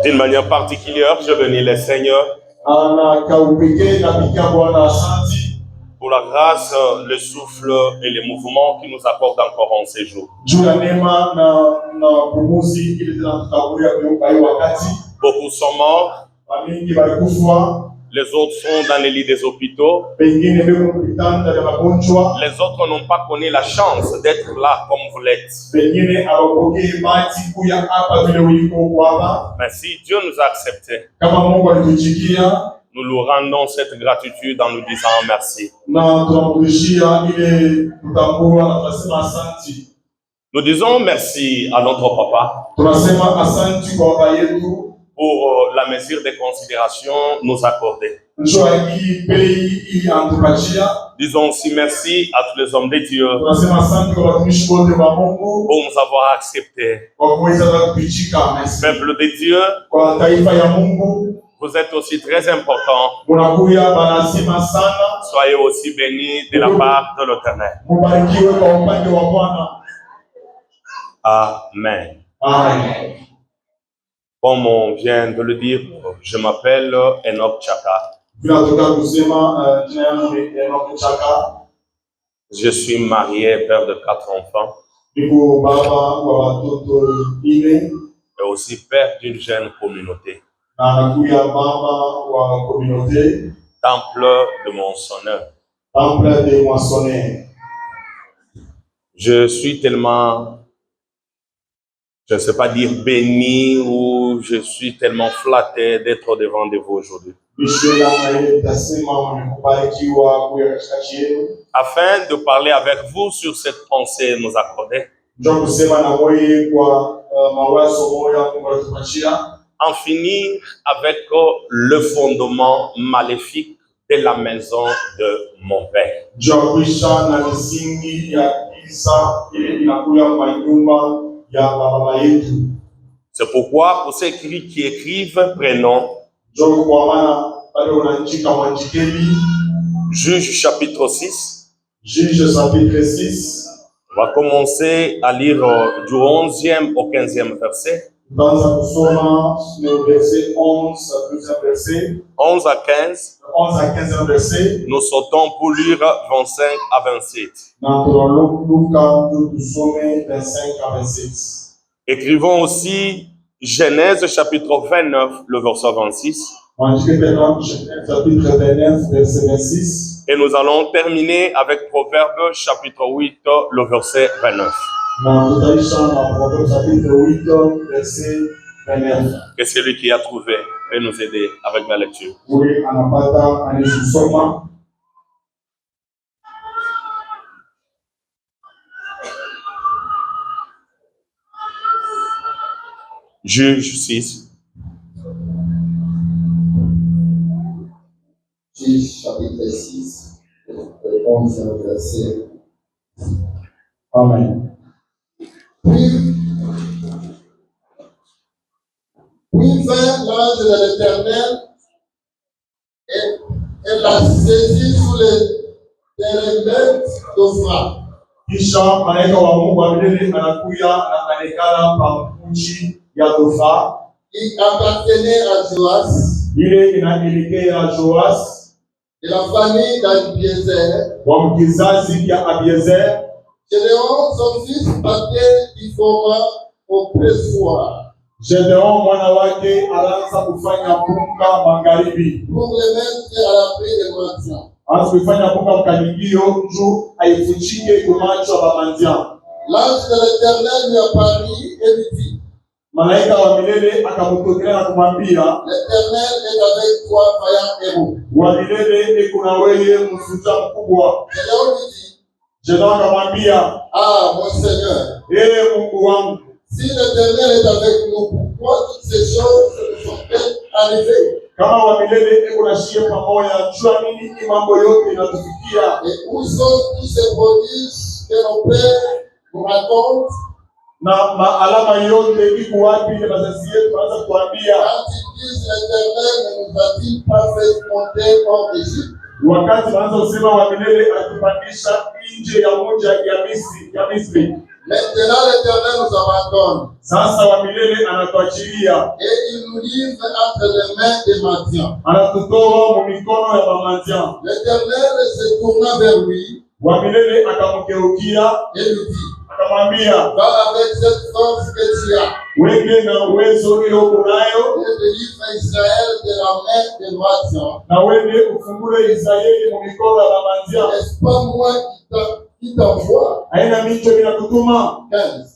D'une manière particulière, je bénis le Seigneur pour la grâce, le souffle et les mouvements qu'il nous accorde encore en ces jours. Beaucoup sont morts. Les autres sont dans les lits des hôpitaux. Les autres n'ont pas connu la chance d'être là comme vous l'êtes. Mais si Dieu nous a acceptés, nous lui rendons cette gratitude en nous disant merci. Nous disons merci à notre papa pour la mesure de considération nous accorder. Disons aussi merci à tous les hommes de Dieu pour nous avoir acceptés. Peuple de Dieu, vous êtes aussi très important. Soyez aussi bénis de la part de l'Éternel. Amen. Amen. Comme on vient de le dire, je m'appelle Enoch Chaka. Je suis marié, père de 4 enfants. Et aussi père d'une jeune communauté. Temple de moissonneur. Je suis tellement, je ne sais pas dire béni, ou je suis tellement flatté d'être devant de vous aujourd'hui. Afin de parler avec vous sur cette pensée nous accordée. En finir avec le fondement maléfique de la maison de mon père. C'est pourquoi pour ceux qui écrivent, prenons Juge chapitre 6. Juge chapitre 6. On va commencer à lire du 11e au 15e verset. 11 à 15. 11 à 15 verset. Nous sautons pour lire 25 à 27. Écrivons aussi Genèse chapitre 29, le verset 26. Et nous allons terminer avec Proverbe chapitre 8, le verset 29. Que celui qui a trouvé peut nous aider avec la lecture. Juge 6. Juge chapitre 6, 11 verset. Amen. Puis vint l'ange de l'Éternel et l'a saisi sous les térébintes d'Ophra. Kisha malaika wa Mungu amilele anakuya na anekala pamuchi ya Ophra. Il appartenait à Joas. Ile inaelekea Joas. De la famille d'Abiezer. Wa mkizazi ya Abiezer. Gédéon, son fils, battait du format au pressoir. Gédéon mwana wake alianza kufanya bunga magharibi. Pour les mettre à l'abri des mendiants. Anza kufanya bunga mkanyingio juu aifuchike kumacho bamandia. L'ange de l'Éternel lui apparut et lui dit. Malaika wa milele akamtokea na kumwambia, l'Éternel est avec toi, vaillant héros. Wa milele iko na wewe msuta mkubwa. Gédéon lui dit. Gédéon akamwambia, ah mon Seigneur. Mungu wangu. Si l'Éternel est avec nous, pourquoi toutes ces choses sont-elles arrivées? Kama wa milele iko na shie pamoja, jua nini mambo yote inatufikia? Et où sont tous ces prodiges que nos pères nous racontent? Na alama yote iko wapi ile wazazi yetu wanaanza kuambia? Quand ils disent l'Éternel ne nous a-t-il pas fait monter hors d'Égypte? Wakati wanaanza kusema wa milele atupandisha nje ya moja ya Misri. Maintenant l'Éternel nous abandonne. Sasa wa milele anatuachilia. Et il nous livre entre les mains des mendiants. Anatutoa mu mikono ya bamandian. L'Éternel se tourna vers lui. Wa milele akamgeukia et lui dit, akamwambia, va avec cette force que tu as. Wende na uwezo ilo unayo. Et délivre Israël de la main des mendiants. Na wende ufungule Israeli mu mikono ya bamandian. N'est-ce pas moi qui t'envoie? Haina micho bila kutuma. 15.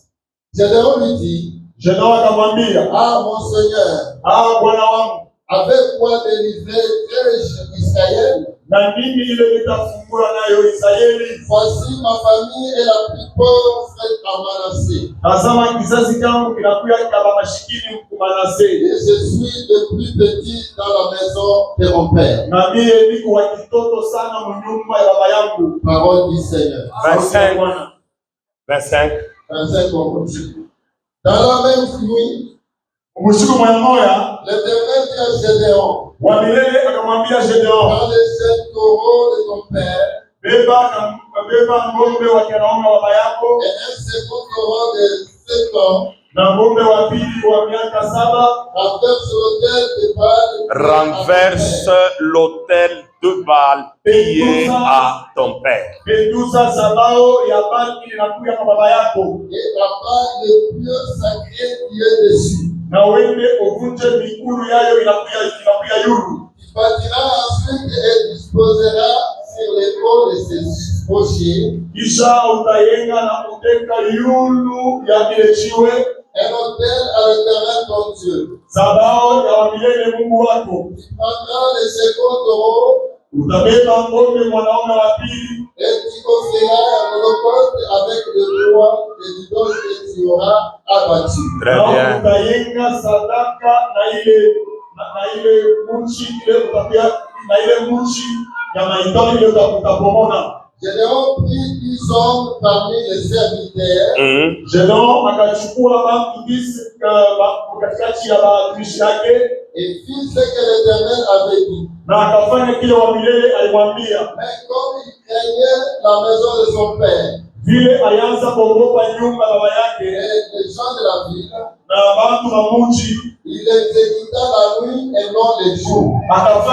Gédéon lui dit, Gédéon akamwambia, ah mon Seigneur, ah Bwana wangu, avec quoi délivrer Israël? Na nini ile nitafungura nayo Israeli? Voici ma famille est la plus pauvre à Manassé. Tazama kizazi changu kinakuwa kama mashikini Manassé. Et je suis le plus petit dans la maison de mon père. Na mie niko wa kitoto sana mu nyumba ya baba yangu. Parole du Seigneur. 25. On continue. Dans la même nuit, usiku moya l'Éternel dit à Gédéon, wa milele akamwambia Gédéon, dans les 7 taureaux de ton père, beba ng'ombe wa kianaume wa baba yako, et un second taureau de 7 ans, na ng'ombe wa pili wa miaka 7, renverse l'autel de Baal pillé à ton père. Petuza sabao ya Baal inakuya kwa baba yako. Et la balle le plus sacré qui est dessus. Na wende uvunje mikuru yayo inakuya yulu. Tu bâtiras ensuite et disposeras sur l'épaule de ses rochers. Kisha utayenga na uteka yulu ya kile jiwe. Un autel à l'Éternel ton Dieu. Sabao ya milele Mungu wako. Tu prendras le second taureau. Utabeba ng'ombe mwanaume wa pili. Et tu offriras un holocauste avec le bois et du dos que tu auras abattu. Très bien. Utayenga sadaka na ile muchi ile utapia na ile muchi ya maitoni ile utapomona. Gédéon prit 10 hommes parmi les serviteurs. Gédéon akachukua bantu 10 katikati ya watumishi yake. Et fit ce que l'Éternel avait dit. Na akafanya kile wa milele alimwambia. Mais comme il craignait la maison de son père, vile alianza kuogopa nyumba baba yake, et les gens de la ville, na bantu wa mji, il exécuta la nuit et non le jour.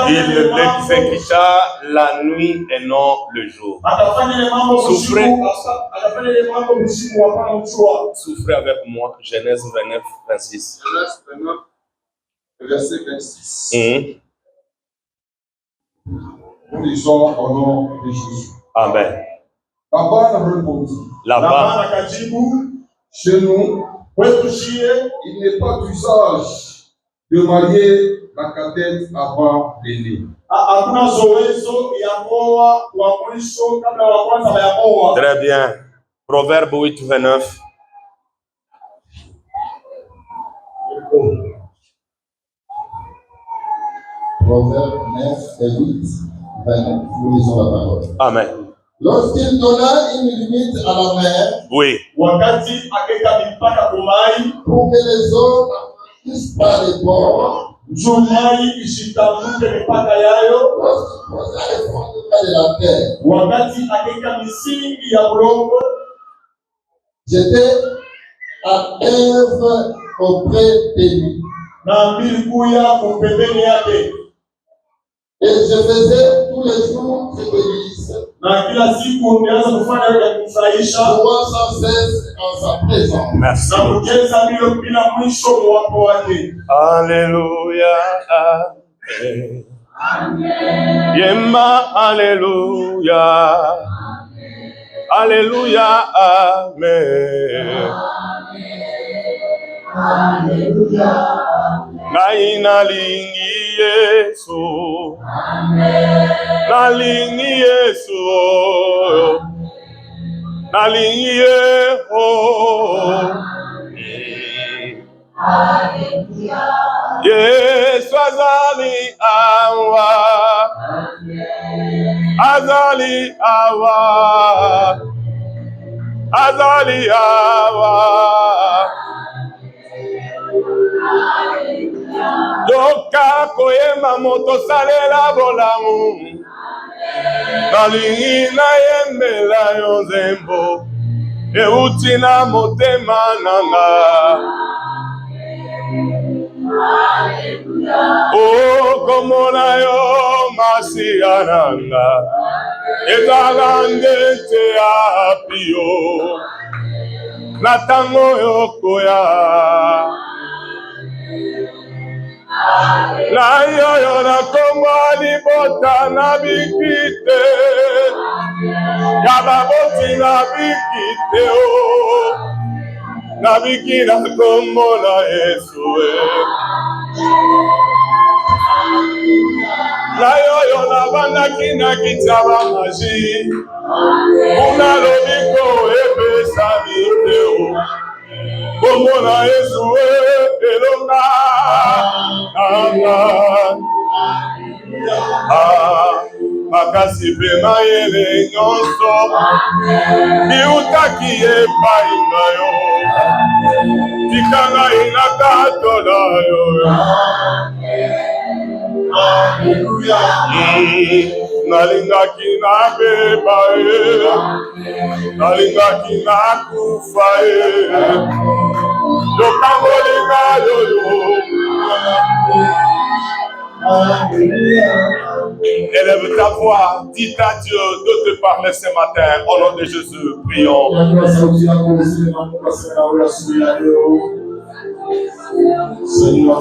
Il l'exécuta la nuit et non le jour. Souffrez avec moi. Genèse 29, 26. Genèse 29, verset 26. Nous lisons au nom de Jésus. Amen. Laban répondit. Laban, chez nous, il n'est pas d'usage de marier la cadette avant l'aîné. très bien. Proverbe 8, 29. Proverbe 9 et 8, 29. Nous lisons la parole. Amen. Lorsqu'il donna une limite à la mer, oui, pour que les eaux n'affranchissent pas les bords, lorsqu'il posa les fondements de la terre, j'étais à œuvre auprès de lui. Et je faisais tous les jours ce que lui disait. Louant sans cesse en sa présence. merci. Alléluia. Amen. Yemba, alléluia. Alléluia. Amen. Alléluia. Naina lingi Yesu. Nalingi Yesu. Nalingi Yesu. Yesu azali awa. Azali awa. Azali awa. Doka koyema moto salela bolamu. Nalingi na yembela yo zembo. euti na motema nanga. Oh, komona yo masiya nanga. Ezala ndete apio. Na tango yokoya. Na yoyo na komwa libota na bikite. Ya baboti na bikite o. Na bikina komona Yesue. Na yoyo na banda kina kitaba maji. Una lobiko ebe sabiteo. Komona Yesue elonga. Makasi pe mayele nyonso. Biutaki epai ngayo. Tikanga inakatola yo. Nalingaki na beba nalingaki na kufa lokango linga yoyo. Élève ta voix, dis à Dieu de te parler ce matin au nom de Jésus. Prions. Seigneur,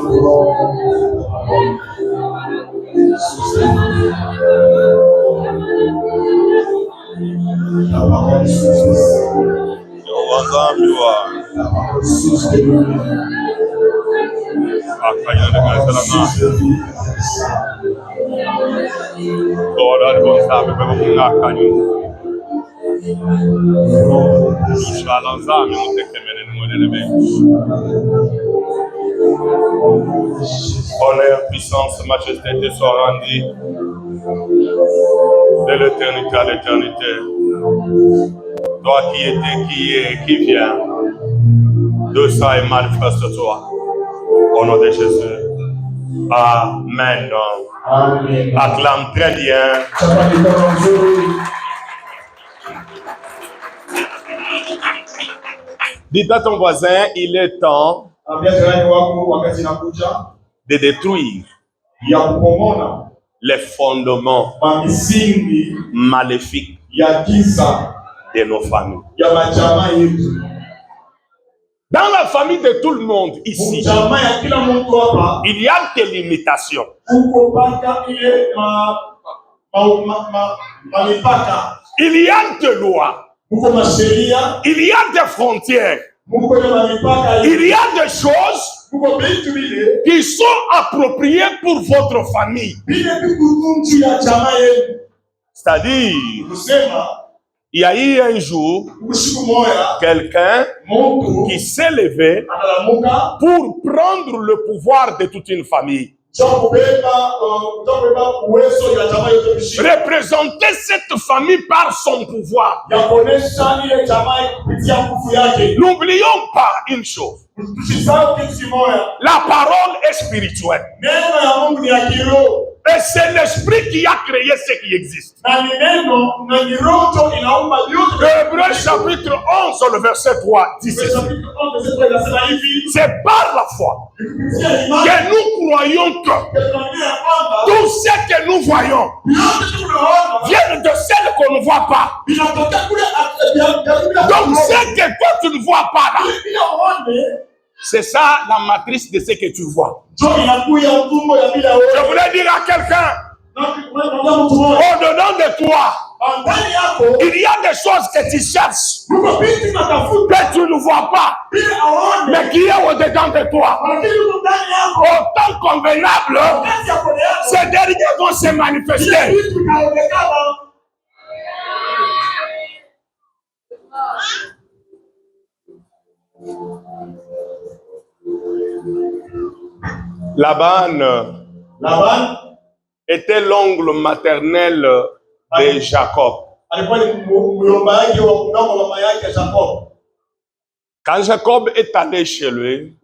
Honneur, puissance, majesté te soit rendue de l'éternité à l'éternité. Toi qui étais, qui est, qui vient, de ça et manifeste-toi. Au nom de Jésus. Amen. Amen. Acclame très bien. Dites à ton voisin, il est temps de détruire les fondements maléfiques de nos familles. Dans la famille de tout le monde ici, il y a des limitations. Il y a des lois. Il y a des frontières. Il y a des choses qui sont appropriées pour votre famille. C'est-à-dire, il y a eu un jour quelqu'un qui s'est levé pour prendre le pouvoir de toute une famille. Représenter cette famille par son pouvoir. N'oublions pas une chose. La parole est spirituelle. Et c'est l'esprit qui a créé ce qui existe. Hébreux chapitre 11, le verset 3 dit ceci. C'est par la foi que nous croyons que tout ce que nous voyons vient de celle qu'on ne voit pas. Donc ce que toi tu ne vois pas là, c'est ça la matrice de ce que tu vois. Je voulais dire à quelqu'un, au-dedans de toi, il y a des choses que tu cherches, que tu ne vois pas, mais qui est au-dedans de toi. Au temps convenable, ces derniers vont se manifester. Laban était l'oncle maternel de Jacob. Quand Jacob est allé chez lui,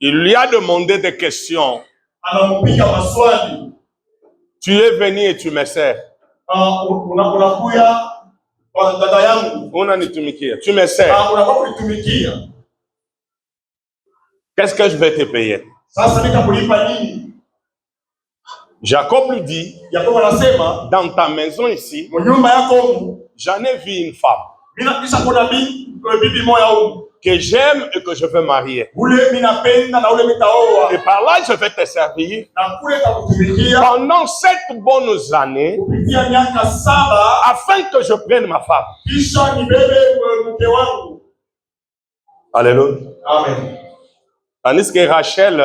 il lui a demandé des questions. Tu es venu et tu me sers. kwa dada yangu. Unanitumikia. Tu me sers. Unakuwa kunitumikia. Qu'est-ce que je vais te payer? Sasa nitakulipa nini? Jacob lui dit, Yakobo anasema, dans ta maison ici, nyumba yako j'en ai vu une femme kisha kuna bibi moja huko que j'aime et que je veux marier. ule mimi napenda na ule mitaoa. Et par là, je vais te servir Na kule takutumikia pendant 7 bonnes années kupitia miaka 7 afin que je prenne ma femme. kisha nibebe mke wangu. Alléluia. Amen. Tandis que Rachel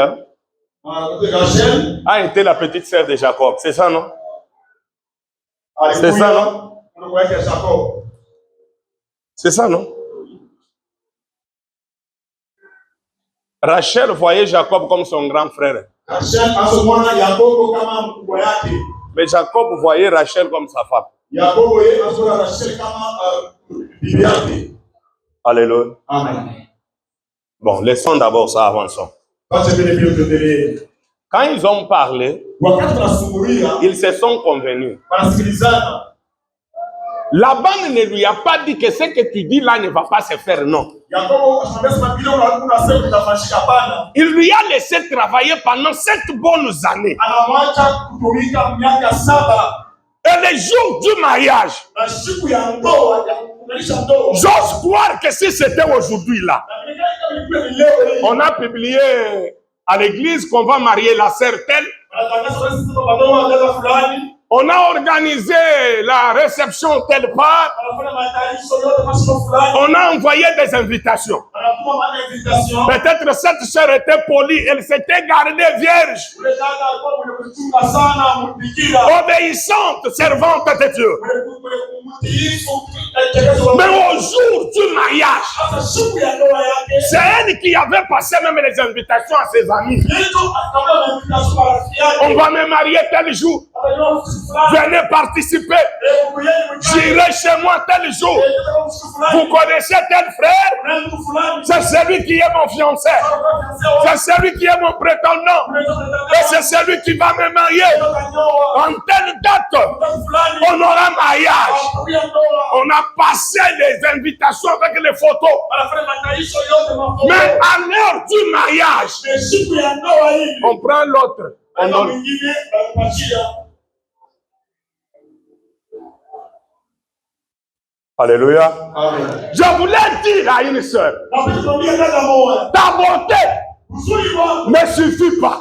a été la petite sœur de Jacob. C'est ça, non? C'est ça, non? C'est ça, non? Rachel voyait Jacob comme son grand frère. Mais Jacob voyait Rachel comme sa femme. Alléluia. Amen. Bon, laissons d'abord ça, avançons. Quand ils ont parlé, ils se sont convenus. Laban ne lui a pas dit que ce que tu dis là ne va pas se faire, non. Il lui a laissé travailler pendant 7 bonnes années. Et le jour du mariage, j'ose croire que si c'était aujourd'hui là, on a publié à l'église qu'on va marier la sœur telle. On a organisé la réception telle part. On a envoyé des invitations. Peut-être cette sœur était polie, elle s'était gardée vierge, obéissante, servante de Dieu. Mais au jour du mariage, c'est elle qui avait passé même les invitations à ses amis. On va me marier tel jour. Venez participer. J'irai chez moi tel jour. Vous connaissez tel frère? C'est celui qui est mon fiancé. C'est celui qui est mon prétendant. Et c'est celui qui va me marier. En telle date, on aura mariage. On a passé les invitations avec les photos. Mais à l'heure du mariage, on prend l'autre. Alléluia. Amen. Je voulais dire à une sœur, ta beauté ne suffit pas.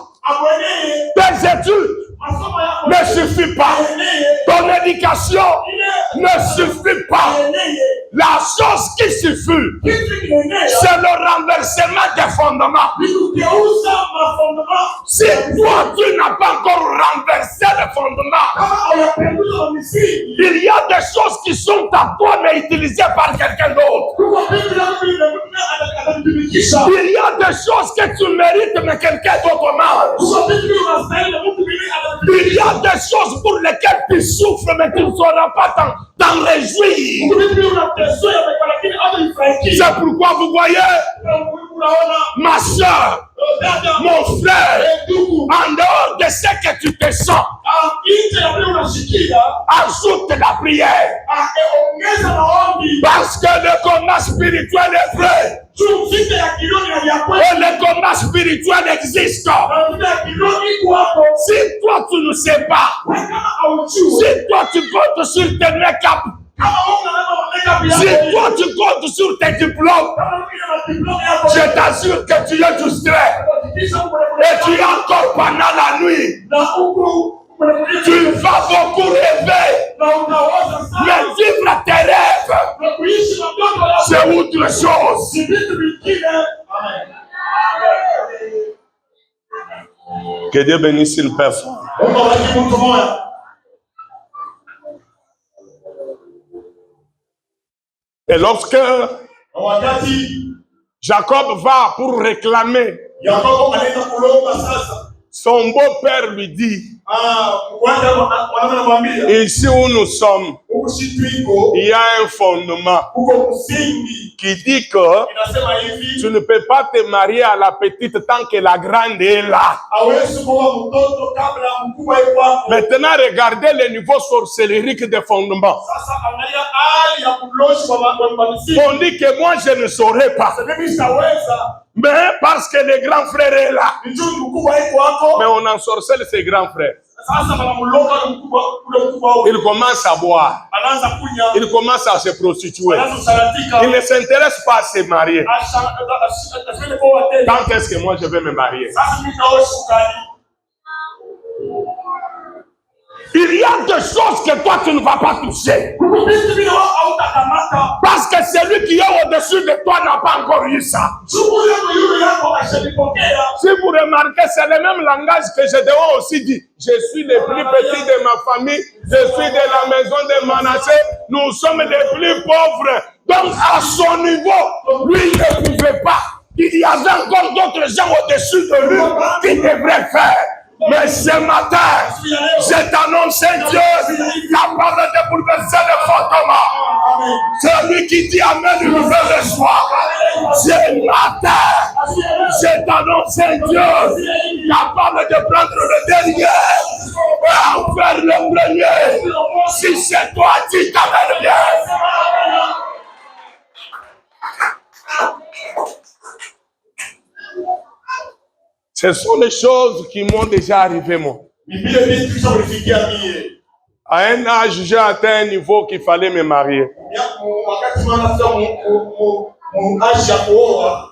Tes études ne suffit pas. Ton éducation ne suffit pas. La chose qui suffit, c'est le renversement des fondements. Si toi, tu n'as pas encore renversé les fondements, il y a des choses qui sont à toi, mais utilisées par quelqu'un d'autre. Il y a des choses que tu mérites, mais quelqu'un d'autre mange. Il y a des choses pour lesquelles tu souffres, mais tu ne sauras pas t'en réjouir. C'est pourquoi vous voyez, ma soeur, mon frère, en dehors de ce que tu te sens, ajoute la prière. Parce que le combat spirituel est vrai. Et le combat spirituel existe. Si toi tu ne sais pas, si toi tu comptes sur tes make-up, si toi tu comptes sur tes diplômes, je t'assure que tu es distrait. Et tu es encore pendant la nuit. Tu vas beaucoup rêver. Mais vivre tes rêves, c'est autre chose. Que Dieu bénisse une personne. Et lorsque Jacob va pour réclamer, son beau-père lui dit, ici où nous sommes, il y a un fondement qui dit que tu ne peux pas te marier à la petite tant que la grande est là. Maintenant, regardez le niveau sorcellerique des fondements. On dit que moi, je ne saurais pas. Mais parce que le grand frère est là. Mais on ensorcelle ses grands frères. Il commence à boire. Il commence à se prostituer. Il ne s'intéresse pas à se marier. Quand est-ce que moi je vais me marier? Il y a des choses que toi tu ne vas pas toucher. Parce que celui qui est au-dessus de toi n'a pas encore eu ça. Si vous remarquez, c'est le même langage que Gédéon aussi dit. Je suis le plus petit de ma famille. Je suis de la maison de Manassé. Nous sommes les plus pauvres. Donc à son niveau, lui il ne pouvait pas. Il y avait encore d'autres gens au-dessus de lui qui devraient faire. Mais ce matin, je t'annonce un Dieu capable de bouleverser le fondement. Celui qui dit Amen, il me reçoit. Ce matin, je t'annonce un Dieu capable de prendre le dernier et en faire le premier. Si c'est toi, dis Amen bien. Ce sont les choses qui m'ont déjà arrivé, moi. À un âge, j'ai atteint un niveau qu'il fallait me marier.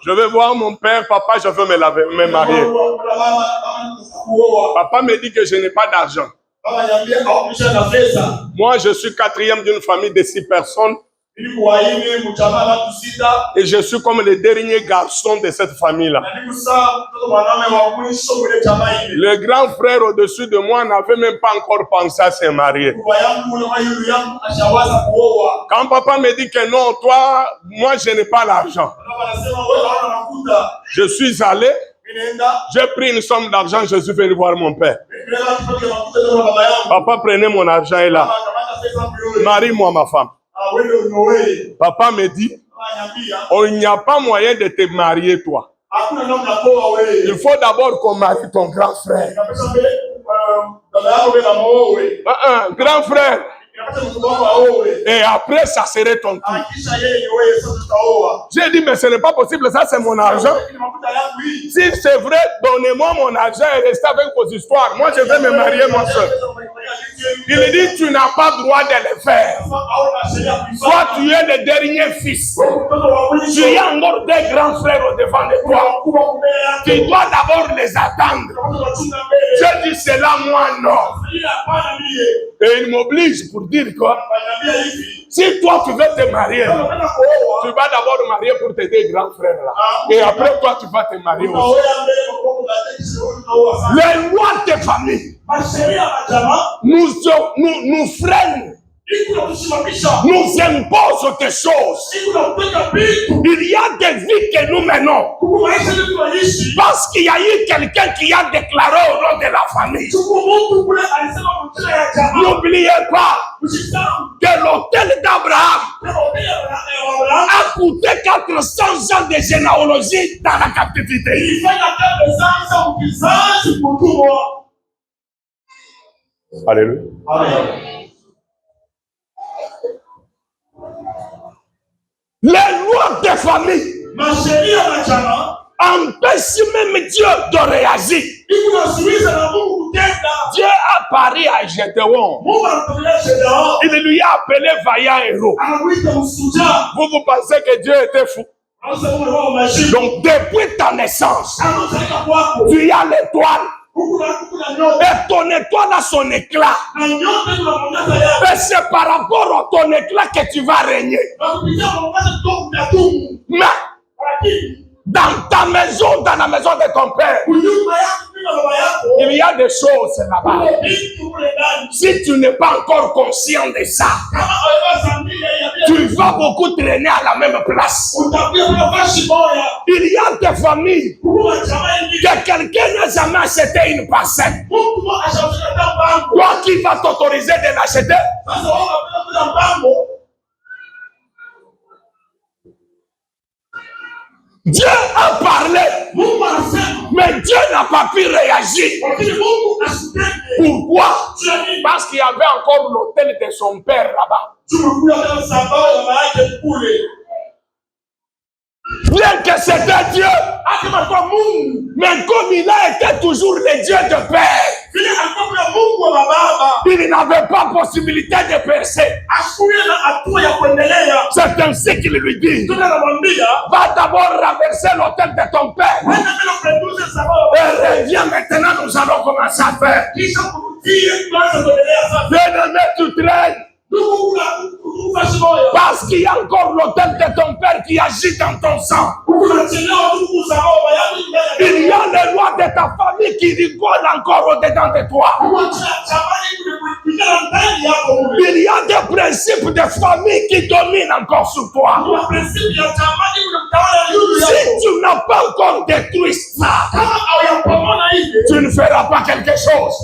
Je vais voir mon père, papa, je veux me marier. Papa me dit que je n'ai pas d'argent. Moi, je suis quatrième d'une famille de 6 personnes. Et je suis comme le dernier garçon de cette famille-là. Le grand frère au-dessus de moi n'avait même pas encore pensé à se marier. Quand papa me dit que non, toi, moi je n'ai pas l'argent. Je suis allé, j'ai pris une somme d'argent, je suis venu voir mon père. Papa, prenez mon argent et là. Marie-moi ma femme. Papa me dit, il n'y a pas moyen de te marier toi. Il faut d'abord qu'on marie ton grand frère. Grand frère. Et après, ça serait ton tour. J'ai dit, mais ce n'est pas possible, ça c'est mon argent. Si c'est vrai, donnez-moi mon argent et restez avec vos histoires. Moi, je vais me marier, mon soeur. Il dit, tu n'as pas le droit de le faire. Soit tu es le dernier fils. Tu as encore des grands frères au devant de toi. Tu dois d'abord les attendre. Je dis cela, moi, non. Et il m'oblige pour dire quoi? Si toi tu veux te marier, tu vas d'abord te marier pour tes 2 grands frères là. Et après toi tu vas te marier aussi. Les lois de famille nous freinent. Nous imposent des choses. Il y a des vies que nous menons parce qu'il y a eu quelqu'un qui a déclaré au nom de la famille. N'oubliez pas que l'hôtel d'Abraham a coûté 400 ans de généalogie dans la captivité. Alléluia. Les lois de famille empêchent même Dieu de réagir. Dieu a parlé à Gédéon. Il lui a appelé vaillant héros. Vous pensez que Dieu était fou? Donc depuis ta naissance, tu as l'étoile. Et ton étoile a son éclat. Et c'est par rapport à ton éclat que tu vas régner. Mais dans ta maison, dans la maison de ton père, il y a des choses là-bas. Si tu n'es pas encore conscient de ça, tu vas beaucoup traîner à la même place. Il y a des familles Que quelqu'un n'a jamais acheté une parcelle. Toi qui vas t'autoriser de l'acheter? Dieu a parlé, mais Dieu n'a pas pu réagir. Pourquoi? Parce qu'il y avait encore l'hôtel de son père là-bas. Bien que c'était Dieu, mais comme il a été toujours le Dieu de père, il n'avait pas possibilité de percer. C'est ainsi qu'il lui dit, va d'abord renverser l'autel de ton père et reviens maintenant, nous allons commencer à faire. Bien-aimé, tu traînes. Parce qu'il y a encore l'autel de ton père qui agit dans ton sang. Il y a les lois de ta famille qui rigolent encore au-dedans de toi. Il y a des principes de famille qui dominent encore sur toi. Si tu n'as pas encore détruit ça, tu ne feras pas quelque chose.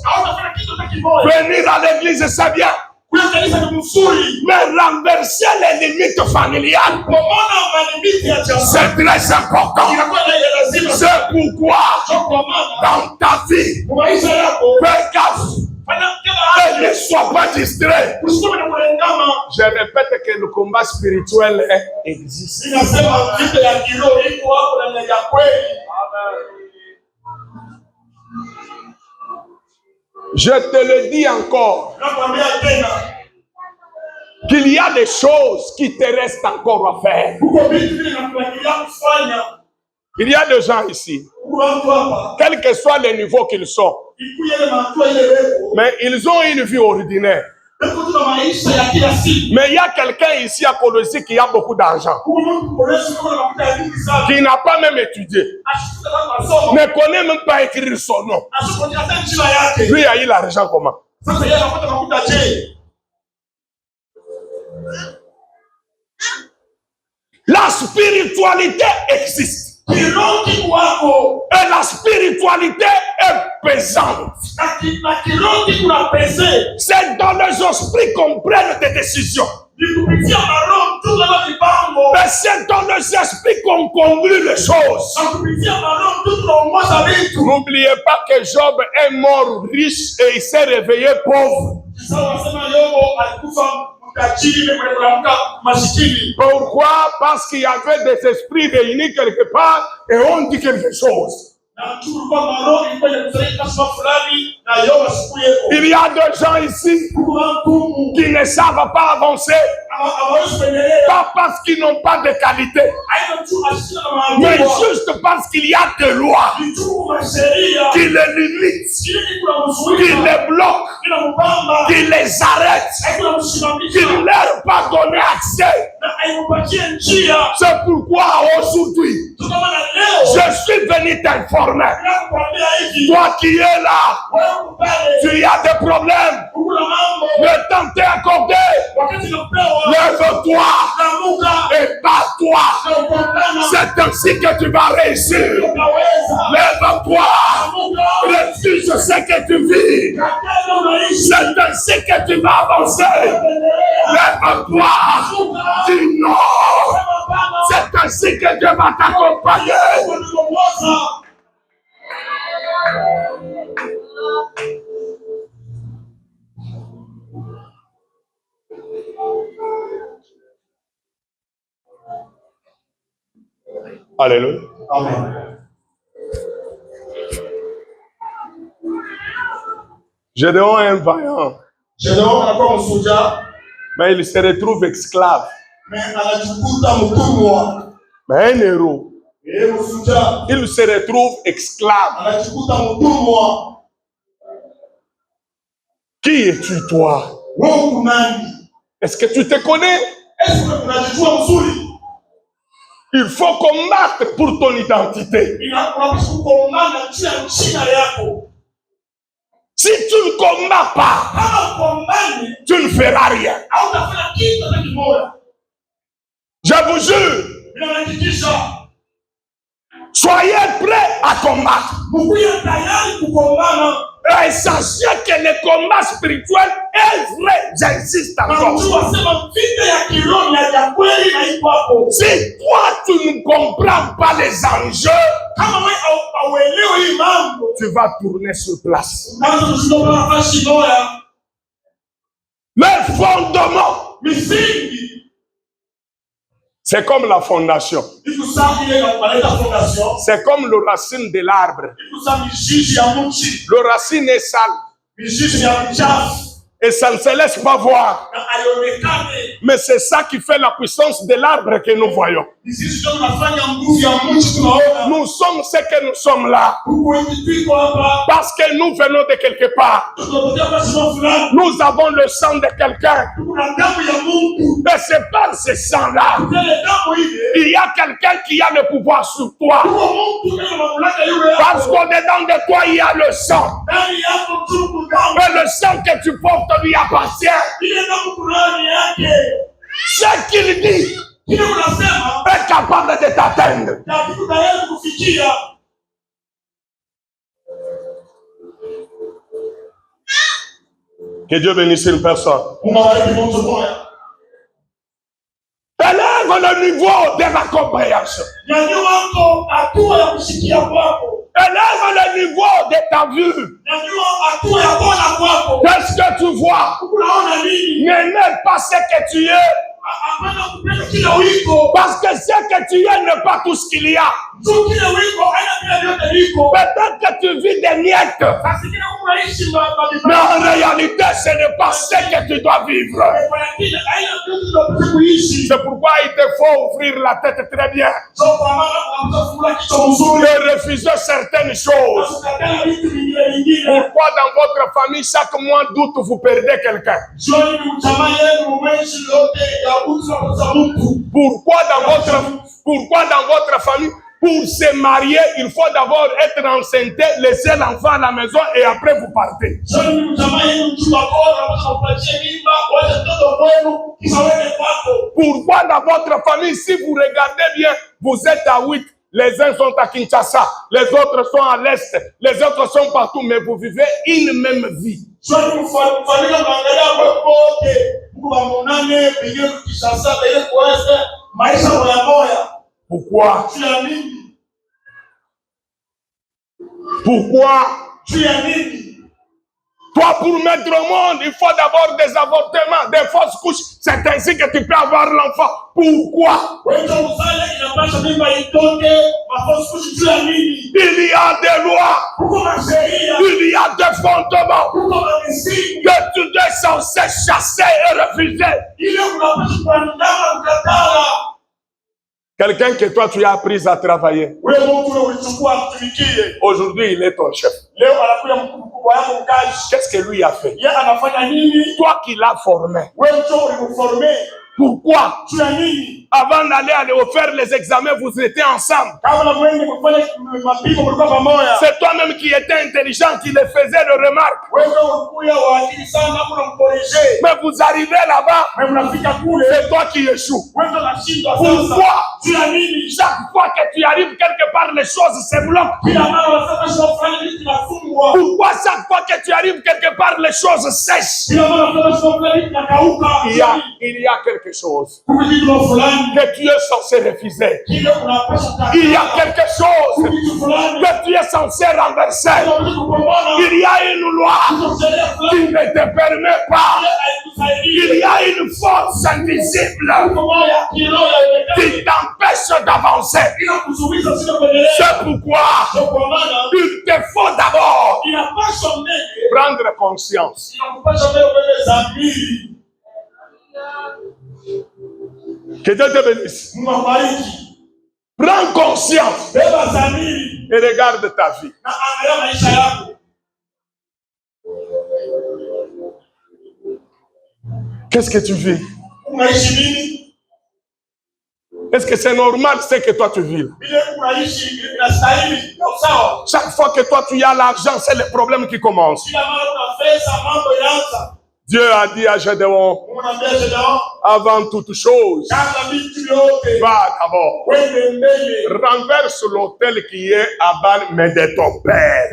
Venir à l'église, c'est bien. Mais renverser les limites familiales, c'est très important. C'est pourquoi dans ta vie, fais gaffe et ne sois pas distrait. Je répète que le combat spirituel existe. Je te le dis encore, qu'il y a des choses qui te restent encore à faire. Il y a des gens ici, quel que soit le niveau qu'ils sont, mais ils ont une vie ordinaire. Mais il y a quelqu'un ici à Colosie qui a beaucoup d'argent, qui n'a pas même étudié, ne connaît même pas écrire son nom. Lui a eu l'argent comment? La spiritualité existe. Et la spiritualité est pesante. C'est dans les esprits qu'on prenne des décisions. Mais c'est dans les esprits qu'on conclut les choses. N'oubliez pas que Job est mort riche et il s'est réveillé pauvre. Pourquoi? Parce qu'il y avait des esprits réunis quelque part et on dit quelque chose. Il y a des gens ici qui ne savent pas avancer, pas parce qu'ils n'ont pas de qualité, mais juste parce qu'il y a des lois qui les limitent, qui les bloquent, qui les arrêtent, qui ne leur pas donner accès. C'est pourquoi aujourd'hui, je suis venu t'informer. Toi qui es là, tu as des problèmes. Le temps t'est accordé. Lève-toi et bats-toi. C'est ainsi que tu vas réussir. Lève-toi. Refuse ce que tu vis. C'est ainsi que tu vas avancer. Lève-toi. Dis non. C'est ainsi que Dieu va t'accompagner. Alléluia. Amen. Gédéon est un vaillant, Gédéon anakuwa msuja, mais il se retrouve esclave. mais anajikuta mtumwa. Mais un héros, Msuja il se retrouve esclave. anajikuta mtumwa. Qui es-tu toi? Wewe nani? Est-ce que tu te connais? Est-ce que unajijua mzuri? Il faut combattre pour ton identité. Inapaswa kuomana juu ya jina yako. Si tu ne combats pas, Kama ukombani, tu ne feras rien. hautafanya kitu hata kimoja. Je vous jure, Ninahakikisha soyez prêts à combattre. Et sachez que le combat spirituel est vrai. J'insiste encore. Si toi tu ne comprends pas les enjeux, tu vas tourner sur place. Le fondement, c'est comme la fondation. C'est comme le racine de l'arbre. Le racine est sale. Et ça ne se laisse pas voir. Mais c'est ça qui fait la puissance de l'arbre que nous voyons. Nous sommes ce que nous sommes là. Parce que nous venons de quelque part. Nous avons le sang de quelqu'un. Et c'est par ce sang-là. Il y a quelqu'un qui a le pouvoir sur toi. Parce qu'au-dedans de toi, il y a le sang. Et le sang que tu portes lui appartient. Ce qu'il dit est capable de t'atteindre. Que Dieu bénisse une personne. Élève le niveau de la compréhension. Élève le niveau de ta vue. Qu'est-ce que tu vois? N'aime pas ce que tu es. Parce que ce que tu es n'est pas tout ce qu'il y a. Peut-être que tu vis des miettes. Mais en réalité, ce n'est pas ce que tu dois vivre. C'est pourquoi il te faut ouvrir la tête très bien. Et refuser certaines choses. Pourquoi dans votre famille, chaque mois d'août, vous perdez quelqu'un? Pourquoi dans votre famille, pour se marier, il faut d'abord être enceinte, laisser l'enfant à la maison et après vous partez? Pourquoi dans votre famille, si vous regardez bien, vous êtes à 8, les uns sont à Kinshasa, les autres sont à l'Est, les autres sont partout, mais vous vivez une même vie. Pourquoi? Pourquoi? Toi, pour mettre au monde, il faut d'abord des avortements, des fausses couches. C'est ainsi que tu peux avoir l'enfant. Pourquoi? Il y a des lois. Il y a des fondements que tu es censé chasser et refuser. Quelqu'un que toi tu as appris à travailler. Aujourd'hui, il est ton chef. Qu'est-ce que lui a fait? Toi qui l'as formé. Pourquoi? Avant d'aller faire les examens, vous étiez ensemble. C'est toi-même qui étais intelligent, qui les faisait de remarques. Mais vous arrivez là-bas, c'est toi qui échoues. Pourquoi? Chaque fois que tu arrives quelque part, les choses se bloquent. Pourquoi chaque fois que tu arrives quelque part, les choses sèchent? Il y a quelque chose que tu es censé refuser. Il y a quelque chose que tu es censé renverser. Il y a une loi qui ne te permet pas. Il y a une force invisible qui t'empêche d'avancer. C'est pourquoi il te faut d'abord prendre conscience. Que Dieu te bénisse. Prends conscience et regarde ta vie. Qu'est-ce que tu vis? Est-ce que c'est normal ce que toi tu vis? Chaque fois que toi tu as l'argent, c'est le problème qui commence. Dieu a dit à Gédéon, avant toute chose, va d'abord, renverse l'autel qui est à Baal, de ton père.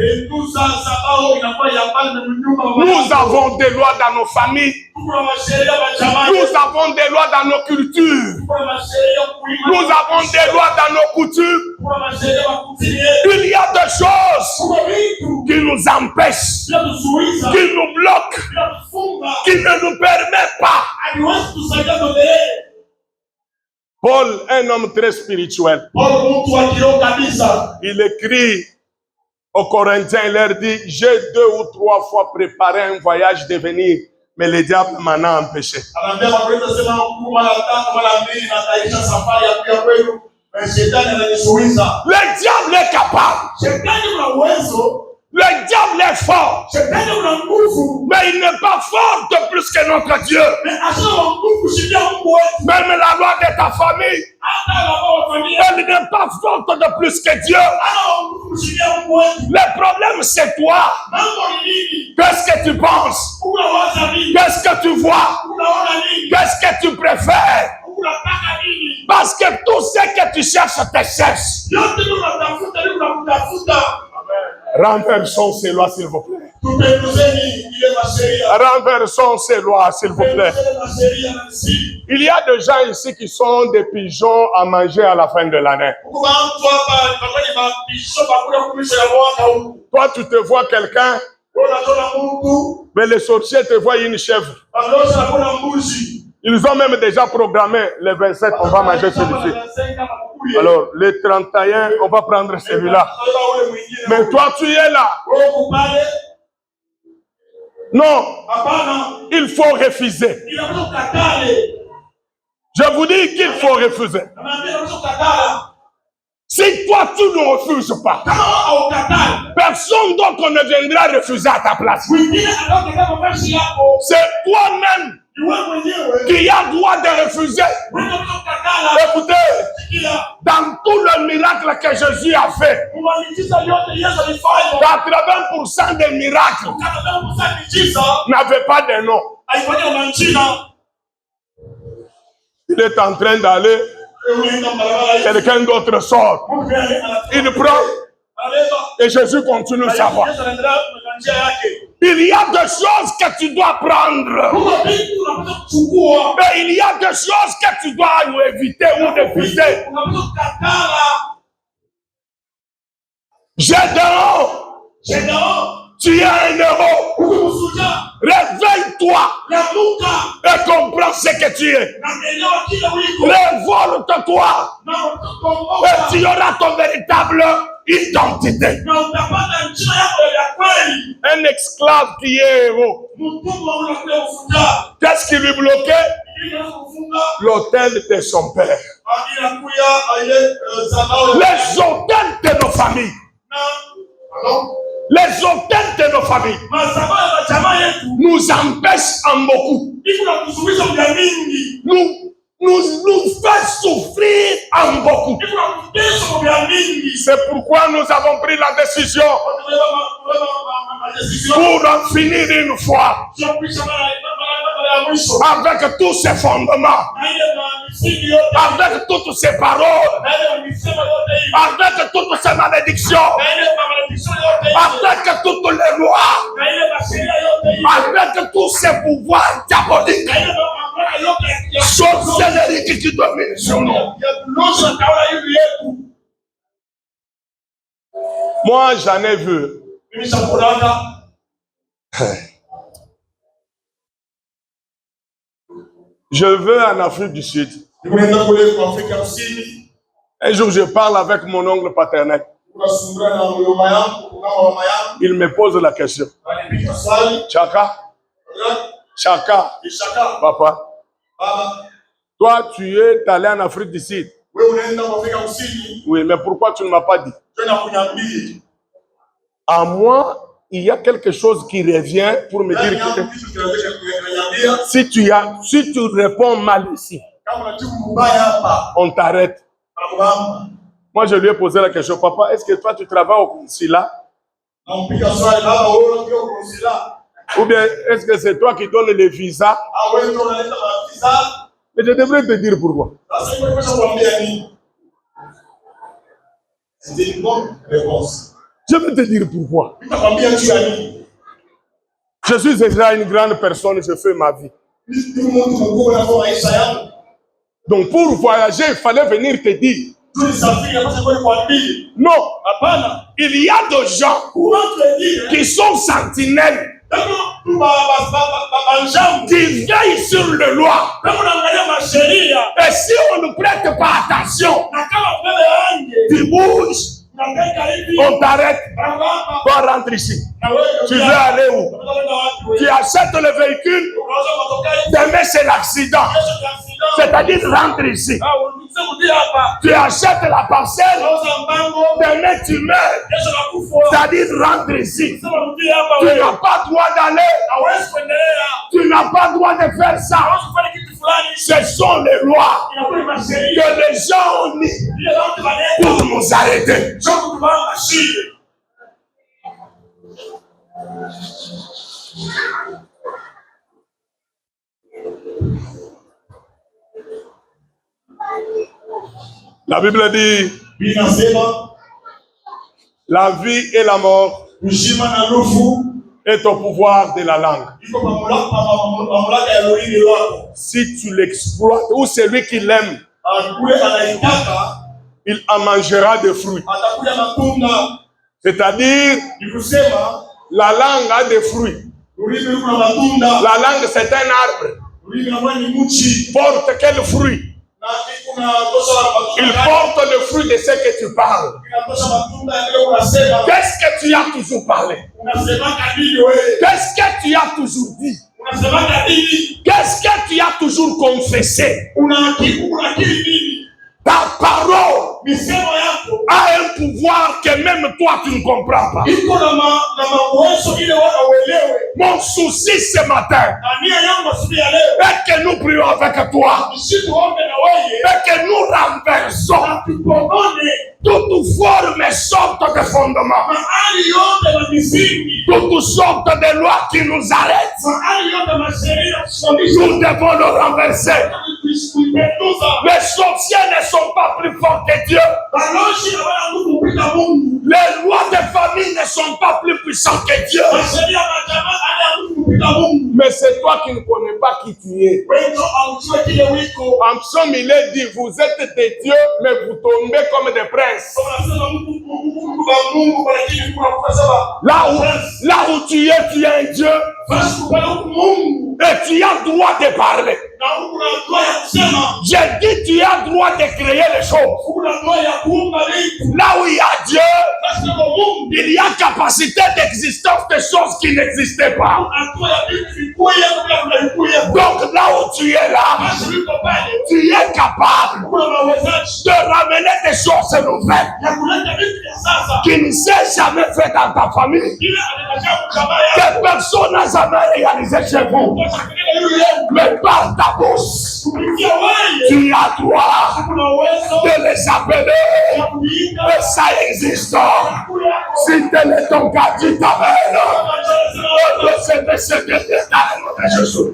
Nous avons des lois dans nos familles. Nous avons des lois dans nos cultures. Nous avons des lois dans nos coutumes. Il y a des choses qui nous empêchent, qui nous bloquent, qui ne nous permettent pas. Paul, un homme très spirituel, il écrit aux Corinthiens, il leur dit, j'ai 2 ou 3 fois préparé un voyage de venir, mais le diable m'en a empêché. Le diable est capable. Le diable est fort. Mais il n'est pas fort de plus que notre Dieu. Même la loi de ta famille, elle n'est pas forte de plus que Dieu. Le problème, c'est toi. Qu'est-ce que tu penses? Qu'est-ce que tu vois? Qu'est-ce que tu préfères? Parce que tout ce que tu cherches te cherche. Renversons ces lois, s'il vous plaît. Renversons ces lois, s'il vous plaît. Il y a des gens ici qui sont des pigeons à manger à la fin de l'année. Toi, tu te vois quelqu'un, mais les sorciers te voient une chèvre. Ils ont même déjà programmé les 27, on va manger celui-ci. Alors, les 31, on va prendre celui-là. Mais toi, tu es là. Non, il faut refuser. Je vous dis qu'il faut refuser. Si toi, tu ne refuses pas, personne d'autre ne viendra refuser à ta place. C'est toi-même qui a le droit de refuser. Écoutez, dans tout le miracle que Jésus a fait, 80% des miracles n'avaient pas de nom. Il est en train d'aller, quelqu'un d'autre sort. Il prend et Jésus continue sa voie. Il y a des choses que tu dois prendre. Mais il y a des choses que tu dois éviter ou refuser. Gédéon, tu es un héros. Réveille-toi et comprends ce que tu es. Révolte-toi et tu auras ton véritable identité. Un esclave qui est héros. Qu'est-ce qui lui bloquait? L'autel de son père. Les autels de nos familles. Les autels de nos familles nous empêchent en beaucoup. Nous fait souffrir en beaucoup. C'est pourquoi nous avons pris la décision pour en finir une fois avec tous ces fondements, avec toutes ces paroles, avec toutes ces malédictions, avec toutes les lois, avec tous ces pouvoirs diaboliques, sorcellerie qui domine sur nous. Moi, j'en ai vu. Je veux en Afrique du Sud. Un jour, je parle avec mon oncle paternel. Il me pose la question. Chaka, papa, toi, tu es allé en Afrique du Sud. Oui, mais pourquoi tu ne m'as pas dit? À moi, il y a quelque chose qui revient pour me dire que si tu réponds mal ici, on t'arrête. Moi, je lui ai posé la question, papa, est-ce que toi, tu travailles au consulat? Ou bien, est-ce que c'est toi qui donnes les visas? Ah ouais, on a un visa. Mais je devrais te dire pourquoi. C'était une bonne réponse. Je vais te dire pourquoi. Je suis déjà une grande personne, je fais ma vie. Donc pour voyager, il fallait venir te dire. Non, il y a des gens qui sont sentinelles, qui veillent sur le loi. Et si on ne prête pas attention, tu bouges, on t'arrête, va rentrer ici. Tu veux aller où? Tu achètes le véhicule, demain c'est l'accident. C'est-à-dire rentre ici. Tu achètes la parcelle, demain tu meurs. C'est-à-dire rentre ici. Tu n'as pas droit d'aller. Tu n'as pas droit de faire ça. Ce sont les lois que les gens ont mis pour nous arrêter. La Bible dit, la vie et la mort est au pouvoir de la langue. Si tu l'exploites, ou celui qui l'aime, il en mangera des fruits. C'est-à-dire, la langue a des fruits. La langue, c'est un arbre. Porte quel fruit? Il porte le fruit de ce que tu parles. Qu'est-ce que tu as toujours parlé? Qu'est-ce que tu as toujours dit? Qu'est-ce que tu as toujours confessé? Ta parole a un pouvoir que même toi tu ne comprends pas. Mon souci ce matin est que nous prions avec toi et que nous renversons toute forme et sorte de fondement, toute sorte de loi qui nous arrête. Nous devons le renverser. Les sorciers ne sont pas plus forts que Dieu. Les lois de famille ne sont pas plus puissantes que Dieu. Mais c'est toi qui ne connais pas qui tu es. En psaume, il est dit, vous êtes des dieux, mais vous tombez comme des princes. Là où tu es un dieu. Et tu as droit de parler. J'ai dit tu as droit de créer les choses. Là où il y a Dieu, il y a capacité d'existence de choses qui n'existaient pas. Donc là où tu es là, tu es capable de ramener des choses nouvelles qui ne s'est jamais fait dans ta famille, que personne n'a jamais réalisé chez vous. Mais par ta bouche, tu as droit de les appeler et ça existe. Si tel est ton cas, tu t'appelles. Recevez ce que tu as dans le nom de Jésus.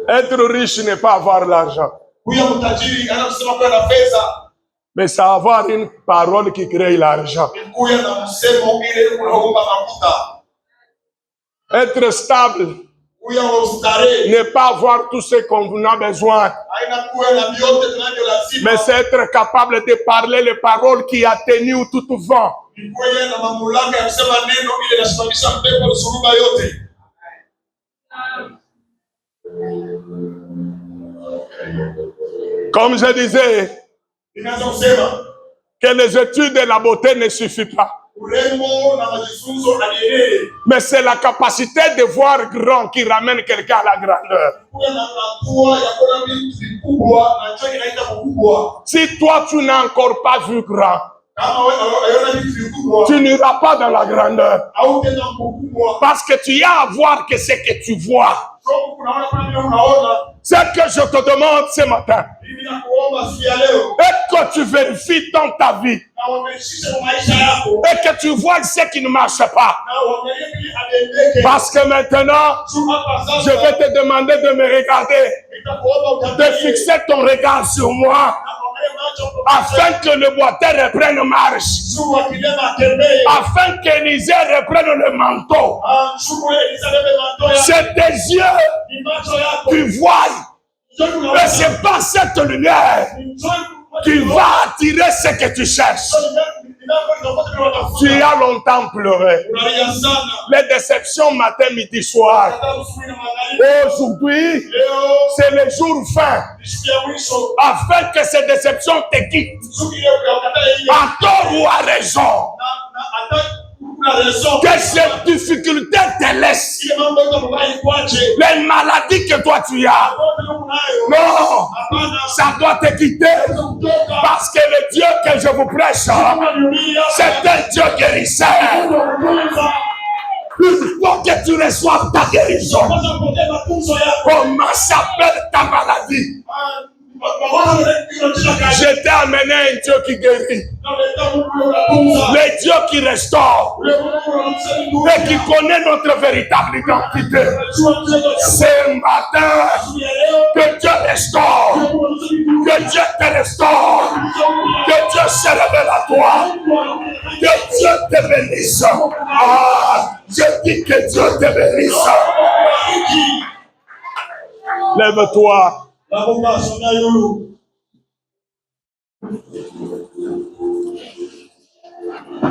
Être riche n'est pas avoir l'argent. Mais c'est avoir une parole qui crée l'argent. Être stable n'est pas avoir tout ce qu'on a besoin. Mais c'est être capable de parler les paroles qui atténuent tout vent. Comme je disais, que les études de la beauté ne suffisent pas. Mais c'est la capacité de voir grand qui ramène quelqu'un à la grandeur. Si toi tu n'as encore pas vu grand, tu n'iras pas dans la grandeur. Parce que tu as à voir que ce que tu vois. Ce que je te demande ce matin, est que tu vérifies dans ta vie et que tu vois ce qui ne marche pas. Parce que maintenant, je vais te demander de me regarder, de fixer ton regard sur moi, afin que le boiteux reprenne marche, afin qu'Élisée reprenne le manteau. C'est tes yeux qui voient, et c'est pas cette lumière qui va attirer ce que tu cherches. Tu as longtemps pleuré. Les déceptions matin, midi, soir. Aujourd'hui, c'est le jour fin. Afin que ces déceptions te quittent. À tort ou à raison. Que ces difficultés te laissent. Les maladies que toi tu as. Non, ça doit te quitter. Parce que le Dieu que je vous prêche, c'est un Dieu guérisseur. Il faut que tu reçoives ta guérison. Comment s'appelle ta maladie? Je t'ai amené un Dieu qui guérit. Le Dieu qui restaure. Et qui connaît notre véritable identité. Ce matin, que Dieu restaure. Que Dieu te restaure. Que Dieu se révèle à toi. Que Dieu te bénisse. Ah, je dis que Dieu te bénisse. Lève-toi.